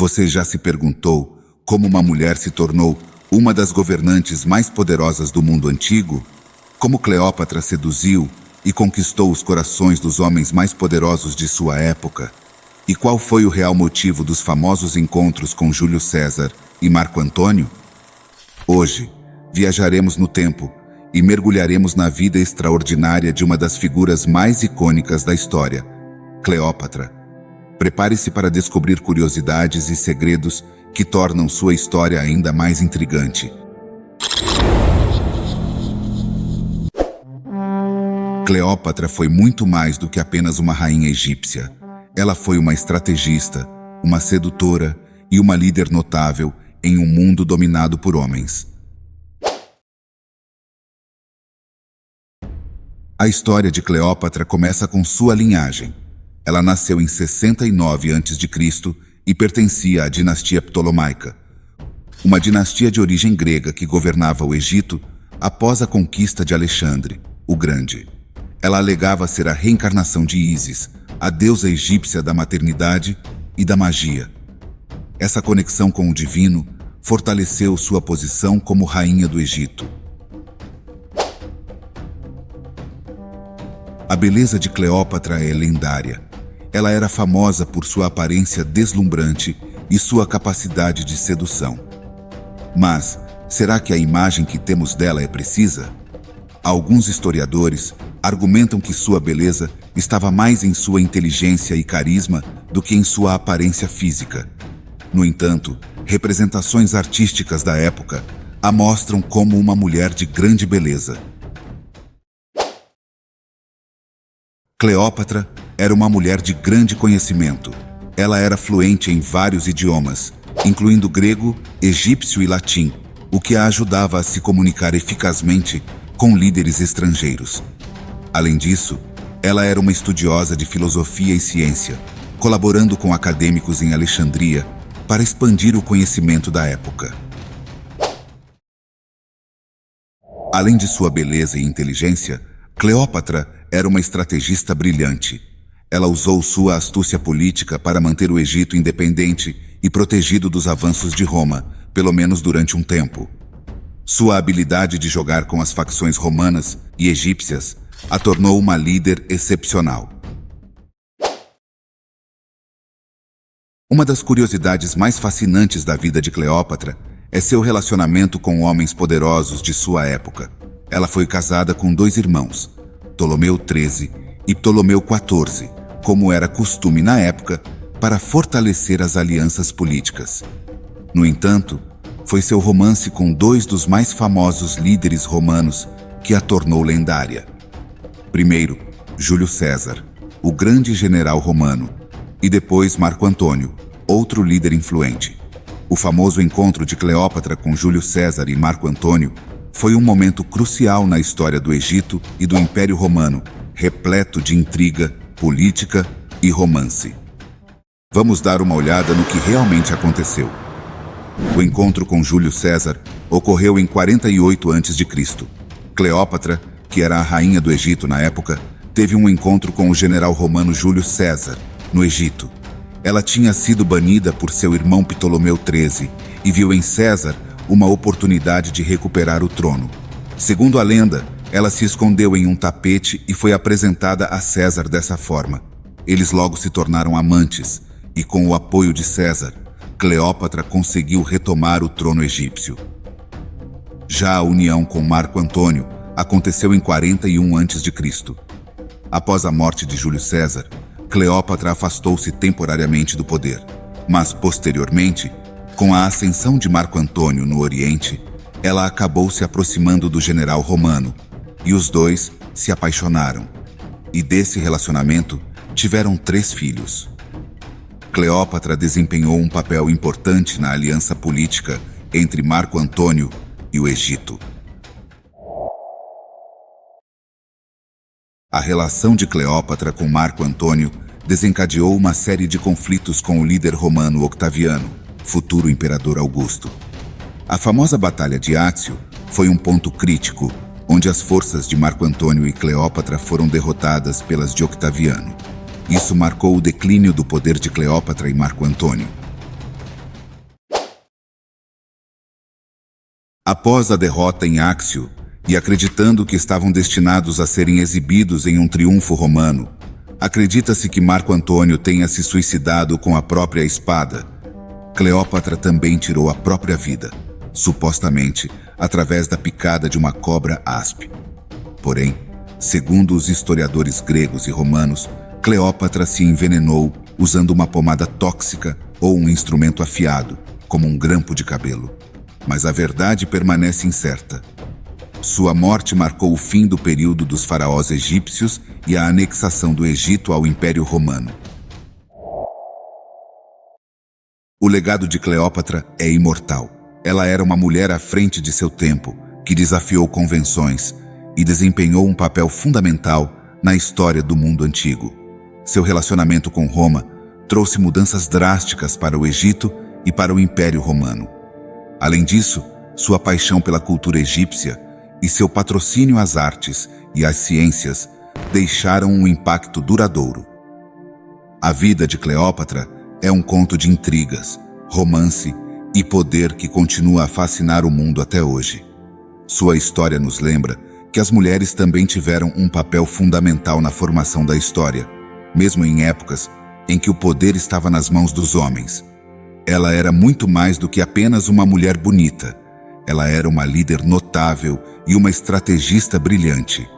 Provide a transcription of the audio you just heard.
Você já se perguntou como uma mulher se tornou uma das governantes mais poderosas do mundo antigo? Como Cleópatra seduziu e conquistou os corações dos homens mais poderosos de sua época? E qual foi o real motivo dos famosos encontros com Júlio César e Marco Antônio? Hoje, viajaremos no tempo e mergulharemos na vida extraordinária de uma das figuras mais icônicas da história, Cleópatra. Prepare-se para descobrir curiosidades e segredos que tornam sua história ainda mais intrigante. Cleópatra foi muito mais do que apenas uma rainha egípcia. Ela foi uma estrategista, uma sedutora e uma líder notável em um mundo dominado por homens. A história de Cleópatra começa com sua linhagem. Ela nasceu em 69 a.C. e pertencia à dinastia Ptolomaica, uma dinastia de origem grega que governava o Egito após a conquista de Alexandre, o Grande. Ela alegava ser a reencarnação de Ísis, a deusa egípcia da maternidade e da magia. Essa conexão com o divino fortaleceu sua posição como rainha do Egito. A beleza de Cleópatra é lendária. Ela era famosa por sua aparência deslumbrante e sua capacidade de sedução. Mas, será que a imagem que temos dela é precisa? Alguns historiadores argumentam que sua beleza estava mais em sua inteligência e carisma do que em sua aparência física. No entanto, representações artísticas da época a mostram como uma mulher de grande beleza. Cleópatra era uma mulher de grande conhecimento. Ela era fluente em vários idiomas, incluindo grego, egípcio e latim, o que a ajudava a se comunicar eficazmente com líderes estrangeiros. Além disso, ela era uma estudiosa de filosofia e ciência, colaborando com acadêmicos em Alexandria para expandir o conhecimento da época. Além de sua beleza e inteligência, Cleópatra era uma estrategista brilhante. Ela usou sua astúcia política para manter o Egito independente e protegido dos avanços de Roma, pelo menos durante um tempo. Sua habilidade de jogar com as facções romanas e egípcias a tornou uma líder excepcional. Uma das curiosidades mais fascinantes da vida de Cleópatra é seu relacionamento com homens poderosos de sua época. Ela foi casada com 2 irmãos, Ptolomeu XIII e Ptolomeu XIV, como era costume na época, para fortalecer as alianças políticas. No entanto, foi seu romance com 2 dos mais famosos líderes romanos que a tornou lendária. Primeiro, Júlio César, o grande general romano, e depois Marco Antônio, outro líder influente. O famoso encontro de Cleópatra com Júlio César e Marco Antônio foi um momento crucial na história do Egito e do Império Romano, repleto de intriga, política e romance. Vamos dar uma olhada no que realmente aconteceu. O encontro com Júlio César ocorreu em 48 a.C. Cleópatra, que era a rainha do Egito na época, teve um encontro com o general romano Júlio César, no Egito. Ela tinha sido banida por seu irmão Ptolomeu XIII e viu em César uma oportunidade de recuperar o trono. Segundo a lenda, ela se escondeu em um tapete e foi apresentada a César dessa forma. Eles logo se tornaram amantes e, com o apoio de César, Cleópatra conseguiu retomar o trono egípcio. Já a união com Marco Antônio aconteceu em 41 a.C. Após a morte de Júlio César, Cleópatra afastou-se temporariamente do poder, mas posteriormente, com a ascensão de Marco Antônio no Oriente, ela acabou se aproximando do general romano, e os 2 se apaixonaram. E desse relacionamento tiveram 3 filhos. Cleópatra desempenhou um papel importante na aliança política entre Marco Antônio e o Egito. A relação de Cleópatra com Marco Antônio desencadeou uma série de conflitos com o líder romano Octaviano, futuro imperador Augusto. A famosa Batalha de Ácio foi um ponto crítico, onde as forças de Marco Antônio e Cleópatra foram derrotadas pelas de Octaviano. Isso marcou o declínio do poder de Cleópatra e Marco Antônio. Após a derrota em Áxio, e acreditando que estavam destinados a serem exibidos em um triunfo romano, acredita-se que Marco Antônio tenha se suicidado com a própria espada. Cleópatra também tirou a própria vida, supostamente através da picada de uma cobra aspe. Porém, segundo os historiadores gregos e romanos, Cleópatra se envenenou usando uma pomada tóxica ou um instrumento afiado, como um grampo de cabelo. Mas a verdade permanece incerta. Sua morte marcou o fim do período dos faraós egípcios e a anexação do Egito ao Império Romano. O legado de Cleópatra é imortal. Ela era uma mulher à frente de seu tempo, que desafiou convenções e desempenhou um papel fundamental na história do mundo antigo. Seu relacionamento com Roma trouxe mudanças drásticas para o Egito e para o Império Romano. Além disso, sua paixão pela cultura egípcia e seu patrocínio às artes e às ciências deixaram um impacto duradouro. A vida de Cleópatra é um conto de intrigas, romance e poder que continua a fascinar o mundo até hoje. Sua história nos lembra que as mulheres também tiveram um papel fundamental na formação da história, mesmo em épocas em que o poder estava nas mãos dos homens. Ela era muito mais do que apenas uma mulher bonita. Ela era uma líder notável e uma estrategista brilhante.